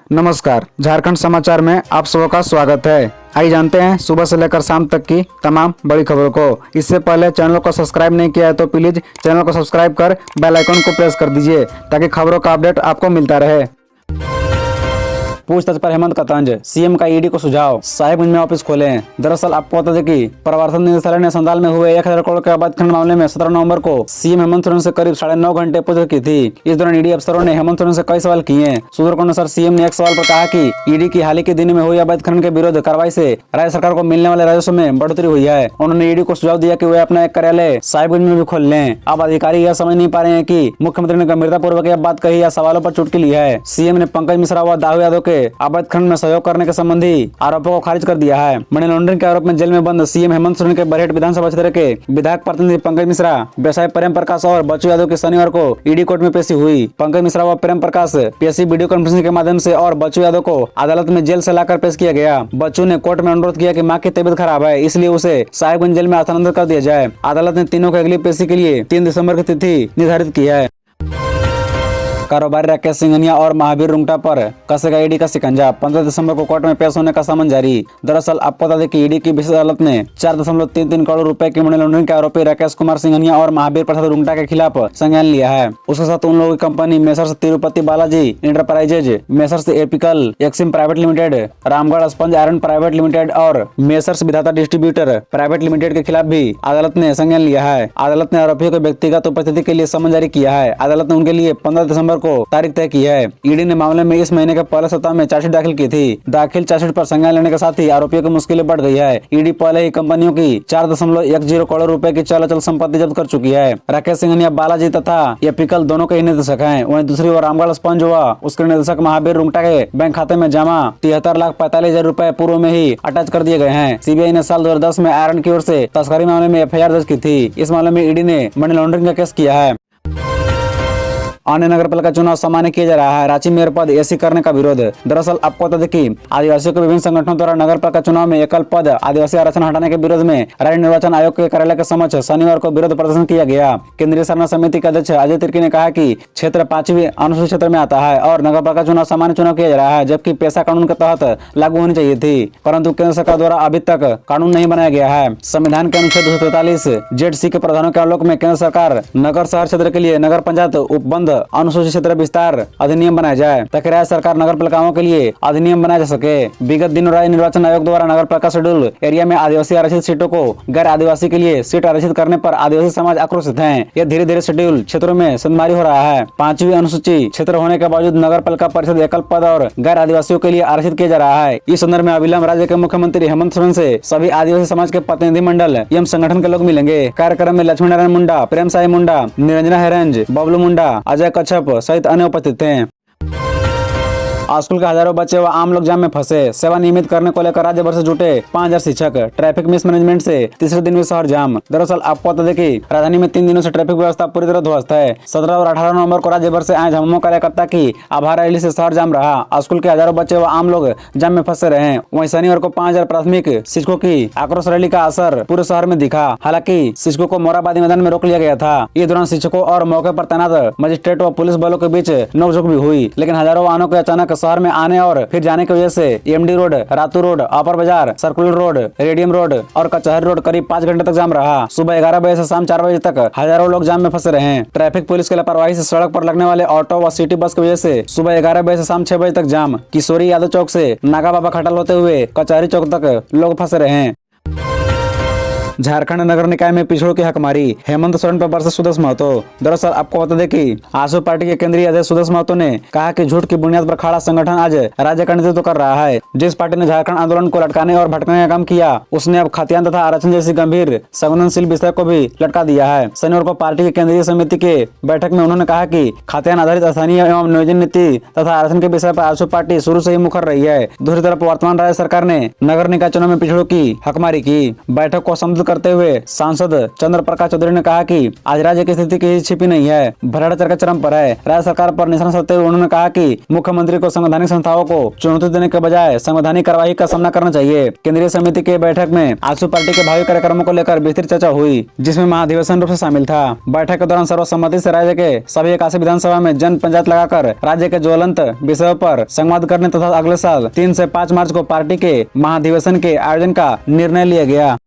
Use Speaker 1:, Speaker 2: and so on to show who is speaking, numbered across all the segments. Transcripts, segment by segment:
Speaker 1: नमस्कार, झारखंड समाचार में आप सबका का स्वागत है। आइए जानते हैं सुबह से लेकर शाम तक की तमाम बड़ी खबरों को। इससे पहले चैनल को सब्सक्राइब नहीं किया है तो प्लीज चैनल को सब्सक्राइब कर बेल आइकन को प्रेस कर दीजिए ताकि खबरों का अपडेट आपको मिलता रहे। पूछताछ पर हेमंत का तंज, सीएम का ईडी को सुझाव, साहिबगंज में ऑफिस खोले। दरअसल आपको बता दें कि प्रवर्तन निदेशालय ने संताल में हुए 1000 करोड़ के अवैध खनन मामले में 17 नवंबर को सीएम हेमंत सोरेन से करीब 9.5 घंटे पूछताछ की थी। इस दौरान ईडी अफसरों ने हेमंत सोरेन से कई सवाल किए। सूत्रों के अनुसार सीएम ने एक सवाल पर कहा कि ईडी की हाल ही के दिनों में हुई अवैध खनन के विरुद्ध कार्रवाई से राज्य सरकार को मिलने वाले राजस्व में बढ़ोतरी हुई है। उन्होंने ईडी को सुझाव दिया कि वे अपना एक कार्यालय साहिबगंज में भी खोल लें। अब अधिकारी यह समझ नहीं पा रहे हैं कि मुख्यमंत्री ने गंभीरता पूर्वक यह बात कही या सवालों पर चुटकी ली है। सीएम ने पंकज मिश्रा व दाऊ यादव के अवैध खनन में सहयोग करने के संबंधी आरोपों को खारिज कर दिया है। मनी लॉन्ड्रिंग के आरोप में जेल में बंद सीएम हेमंत सोरेन के बरहेट विधानसभा क्षेत्र के विधायक प्रतिनिधि पंकज मिश्रा, व्यवसायी प्रेम प्रकाश और बच्चू यादव की शनिवार को ईडी कोर्ट में पेशी हुई। पंकज मिश्रा व प्रेम प्रकाश पेशी वीडियो कॉन्फ्रेंसिंग के माध्यम से और बच्चू यादव को अदालत में जेल से लाकर पेश किया गया। बच्चू ने कोर्ट में अनुरोध किया कि मां की तबीयत खराब है, इसलिए उसे साहिबगंज जेल में स्थानांतरित कर दिया जाए। अदालत ने तीनों की अगली पेशी के लिए 3 दिसंबर की तिथि निर्धारित की है। कारोबारी राकेश सिंघनिया और महावीर रुंगटा पर कसेगा ईडी का शिकंजा। 15 दिसंबर को कोर्ट में पेश होने का समन जारी। दरअसल आपको बता दें कि ईडी की विशेष अदालत ने 4.33 करोड़ रुपए की मनी लॉन्ड्रिंग के आरोपी राकेश कुमार सिंघनिया और महावीर प्रसाद रुंगटा के खिलाफ संज्ञान लिया है। उसके साथ उन लोगों की company messrs Tirupati Balaji enterprises, messrs apical Exim private limited, Ramgarh sponge iron private limited और मेसर्स विधाता डिस्ट्रीब्यूटर प्राइवेट लिमिटेड के खिलाफ भी अदालत ने संज्ञान लिया है। अदालत ने आरोपियों को व्यक्तिगत उपस्थिति के लिए समन जारी किया है। अदालत ने उनके लिए 15 दिसंबर को तारीख तय की है। ईडी ने मामले में इस महीने के पहले सप्ताह में चार्जशीट दाखिल की थी। दाखिल चार्जशीट पर संज्ञान लेने के साथ ही आरोपियों की मुश्किलें बढ़ गई है। ईडी पहले ही कंपनियों की 4.10 करोड़ रुपए की चल अचल संपत्ति जब्त कर चुकी है। राकेश सिंघनिया बालाजी तथा एपिकल दोनों के ही निदेशक हैं। वहीं दूसरी ओर रामगढ़ स्पंज व उसके निदेशक महावीर रुंगटा के बैंक खाते में जमा 73,45,000 रुपए पूर्व में ही अटैच कर दिए गए हैं। सीबीआई ने साल 2010 में आयरन की ओर से तस्करी मामले में एफआईआर दर्ज की थी। इस मामले में ईडी ने मनी लॉन्ड्रिंग का केस किया है। अन्य नगरपालिका चुनाव सामान्य किया जा रहा है। रांची मेयर पद एसी करने का विरोध। दरअसल आपको बता दें कि आदिवासियों के विभिन्न संगठनों द्वारा नगरपालिका चुनाव में एकल पद आदिवासी आरक्षण हटाने के विरोध में राज्य निर्वाचन आयोग के कार्यालय के समक्ष शनिवार को विरोध प्रदर्शन किया गया। केंद्रीय सरना समिति के अध्यक्ष अजय तिर्की ने कहा कि क्षेत्र 5वीं अनुसूचित क्षेत्र में आता है और नगरपालिका चुनाव सामान्य चुनाव किया जा रहा है, जबकि पेशा कानून के तहत लागू होनी चाहिए थी, परंतु केंद्र सरकार द्वारा अभी तक कानून नहीं बनाया गया है। संविधान के अनुच्छेद 243 जेड-सी के प्रावधानों के आलोक में केंद्र सरकार नगर शहर क्षेत्र के लिए नगर पंचायत उपबंध अनुसूचित क्षेत्र विस्तार अधिनियम बनाया जाए ताकि राज्य सरकार नगर पालिकाओं के लिए अधिनियम बनाया जा सके। विगत दिनों राज्य निर्वाचन आयोग द्वारा नगर पालिका शेड्यूल एरिया में आदिवासी आरक्षित सीटों को गैर आदिवासी के लिए सीट आरक्षित करने पर आदिवासी समाज आक्रोशित है। यह धीरे धीरे शेड्यूल क्षेत्रों में संदमारी हो रहा है। 5वीं अनुसूची क्षेत्र होने के बावजूद नगर पालिका परिषद एकल पद और गैर आदिवासियों के लिए आरक्षित किया जा रहा है। इस संदर्भ में अविलंब राज्य के मुख्यमंत्री हेमंत सोरेन से सभी आदिवासी समाज के प्रतिनिधिमंडल एवं संगठन के लोग मिलेंगे। कार्यक्रम में लक्ष्मी नारायण मुंडा, प्रेम साई मुंडा, निरंजना हेरेंज, बबलू मुंडा, अजय कच्छप सहित अन्य उपस्थित थे। स्कूल के हजारों बच्चे व आम लोग जाम में फंसे। सेवा नियमित करने को लेकर राज्य भर से जुटे 5000 शिक्षक। ट्रैफिक मिसमैनेजमेंट से तीसरे दिन भी शहर जाम। दरअसल आपको बता दें कि राजधानी में 3 दिनों से ट्रैफिक व्यवस्था पूरी तरह ध्वस्त है। 17 और 18 नवंबर को राज्य भर से आए झामुमो कार्यकर्ता की आभार रैली से शहर जाम रहा। स्कूल के हजारों बच्चे व आम लोग जाम में फंसे रहे। वहीं शनिवार को 5000 प्राथमिक शिक्षकों की आक्रोश रैली का असर पूरे शहर में दिखा। हालांकि शिक्षकों को मोराबादी मैदान में रोक लिया गया था। इस दौरान शिक्षकों और मौके पर तैनात मजिस्ट्रेट व पुलिस बलों के बीच नोकझोंक भी हुई, लेकिन हजारों वाहनों के अचानक शहर में आने और फिर जाने की वजह से एमडी रोड, रातू रोड, अपर बाजार, सर्कुलर रोड, रेडियम रोड और कचहरी रोड करीब 5 घंटे तक जाम रहा। सुबह 11 बजे से शाम 4 बजे तक हजारों लोग जाम में फंसे रहे। ट्रैफिक पुलिस की लापरवाही से सड़क पर लगने वाले ऑटो व सिटी बस की वजह से सुबह 11 बजे से शाम 6 बजे तक जाम। किशोरी यादव चौक से नागा बाबा खटाल होते हुए कचहरी चौक तक लोग फंसे रहे। झारखंड नगर निकाय में पिछड़ों की हकमारी। हेमंत सोरेन पर बरसे सुदेश महतो। दरअसल आपको बता दें कि आजसू पार्टी के केंद्रीय अध्यक्ष सुदेश महतो ने कहा कि झूठ की बुनियाद पर खड़ा संगठन आज राज्य का नेतृत्व कर रहा है। जिस पार्टी ने झारखंड आंदोलन को लटकाने और भटकाने का काम किया, उसने अब खतियान तथा आरक्षण जैसी गंभीर संवेदनशील विषय को भी लटका दिया है। शनिवार को पार्टी की केंद्रीय समिति के बैठक में उन्होंने कहा कि खतियान आधारित स्थानीय एवं नियोजन नीति तथा आरक्षण के विषय पर आजसू पार्टी शुरू से ही मुखर रही है। दूसरी तरफ वर्तमान राज्य सरकार ने नगर निकाय चुनाव में पिछड़ों की हकमारी की। बैठक को संबोधित करते हुए सांसद चंद्र प्रकाश चौधरी ने कहा कि आज राज्य की स्थिति कहीं छिपी नहीं है, भ्रष्टाचार के चरम पर है। राज्य सरकार पर निशाना साधते हुए उन्होंने कहा कि मुख्यमंत्री को संवैधानिक संस्थाओं को चुनौती देने के बजाय संवैधानिक कार्रवाई का सामना करना चाहिए। केंद्रीय समिति की बैठक में आजसू पार्टी के भावी कार्यक्रमों को लेकर विस्तृत चर्चा हुई, जिसमें महाधिवेशन रूप से शामिल था। बैठक के दौरान सर्वसम्मति से राज्य के सभी 81 विधानसभा में जन पंचायत लगाकर राज्य के ज्वलंत विषयों पर संवाद करने तथा अगले साल 3 से 5 मार्च को पार्टी के महाधिवेशन के आयोजन का निर्णय लिया गया।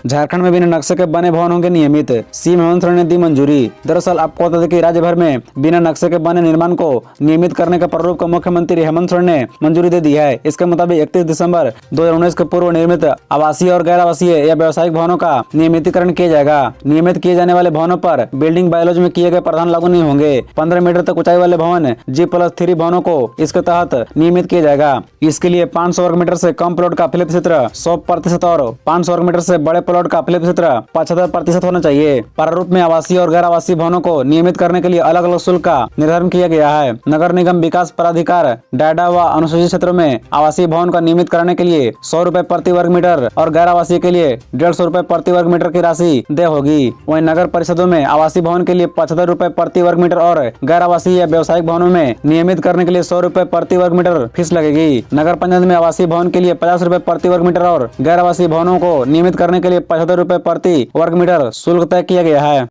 Speaker 1: झारखंड में बिना नक्शे के बने भवन होंगे नियमित, सीएम हेमंत सोरेन ने दी मंजूरी। दरअसल आपको बता दें कि राज्य भर में बिना नक्शे के बने निर्माण को नियमित करने के प्रारूप को मुख्यमंत्री हेमंत सोरेन ने मंजूरी दे दी है। इसके मुताबिक 31 दिसंबर 2019 के पूर्व निर्मित आवासीय और गैर आवासीय या व्यावसायिक भवनों का नियमितीकरण किया जाएगा। नियमित किए जाने वाले भवनों पर बिल्डिंग बायोलॉजी में किए गए प्रावधान लागू नहीं होंगे। 15 मीटर तक ऊंचाई वाले भवन G+3 भवनों को इसके तहत नियमित किया जाएगा। इसके लिए 500 वर्ग मीटर से कम प्लॉट का फिलिप क्षेत्र 100% और 500 वर्ग मीटर से बड़े प्लॉट का फिलिप क्षेत्र 75% होना चाहिए। प्रारूप में आवासीय और गैर आवासीय भवनों को नियमित करने के लिए अलग अलग शुल्क का निर्धारण किया गया है। नगर निगम विकास प्राधिकार डायडा व अनुसूचित क्षेत्रों में आवासीय भवन का नियमित करने के लिए 100 रुपए प्रति वर्ग मीटर और गैर आवासीय के लिए 150 रुपए प्रति वर्ग मीटर की राशि देय होगी। वहीं नगर परिषदों में आवासीय भवन के लिए 75 रुपए प्रति वर्ग मीटर और गैर आवासीय या व्यवसायिक भवनों में नियमित करने के लिए 100 रुपए प्रति वर्ग मीटर फीस लगेगी। नगर पंचायत में आवासीय भवन के लिए 50 रुपए प्रति वर्ग मीटर और गैर आवासीय भवनों को नियमित करने के लिए 75 रुपए प्रति वर्ग मीटर शुल्क तय किया गया है।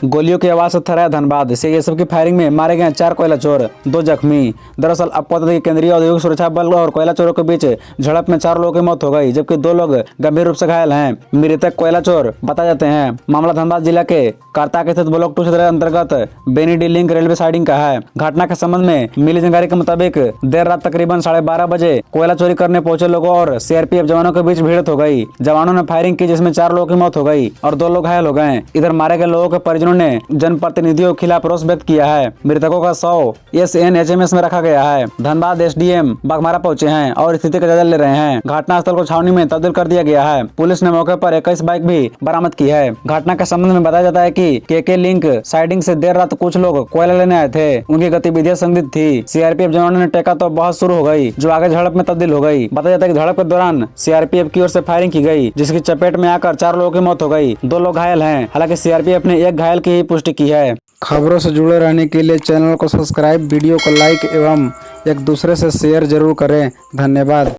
Speaker 1: गोलियों की आवाज से थराया धनबाद, सीआईएसएफ की फायरिंग में मारे गए 4 कोयला चोर, 2 जख्मी। दरअसल आपको बता दें कि केंद्रीय औद्योगिक सुरक्षा बल और कोयला चोरों के बीच झड़प में 4 लोगों की मौत हो गई, जबकि 2 लोग गंभीर रूप से घायल हैं। मृतक कोयला चोर बताए जाते हैं। मामला धनबाद जिला के करताक स्थित ब्लॉक 2 क्षेत्र अंतर्गत बेनीडी लिंक रेलवे साइडिंग का है। घटना के संबंध में मिली जानकारी के मुताबिक देर रात तकरीबन 12:30 बजे कोयला चोरी करने पहुंचे लोगों और सीआरपीएफ जवानों के बीच भिड़ंत हो गई। जवानों ने फायरिंग की, जिसमें 4 लोगों की मौत हो गई और 2 लोग घायल हो गए। इधर मारे गए लोगों के परिजनों ने जनप्रतिनिधियों के खिलाफ रोष व्यक्त किया है। मृतकों का शव SNHMS में रखा गया है। धनबाद SDM बाघमारा पहुंचे हैं और स्थिति का जायजा ले रहे हैं। घटनास्थल को छावनी में तब्दील कर दिया गया है। पुलिस ने मौके पर 21 बाइक भी बरामद की है। घटना के संबंध में बताया जाता है कि KK लिंक साइडिंग से देर रात कुछ लोग कोयला लेने आए थे। उनकी गतिविधियां संदिग्ध थी। सीआरपीएफ जवानों ने टेका तो बहस शुरू हो गई, जो आगे झड़प में तब्दील हो गई। बताया जाता है कि झड़प के दौरान सीआरपीएफ की ओर से फायरिंग की गई, जिसकी चपेट में आकर 4 लोगों की मौत हो गई, 2 लोग घायल हैं। हालांकि सीआरपीएफ ने 1 घायल की ही पुष्टि की है। खबरों से जुड़े रहने के लिए चैनल को सब्सक्राइब, वीडियो को लाइक एवं एक दूसरे से शेयर जरूर करें। धन्यवाद।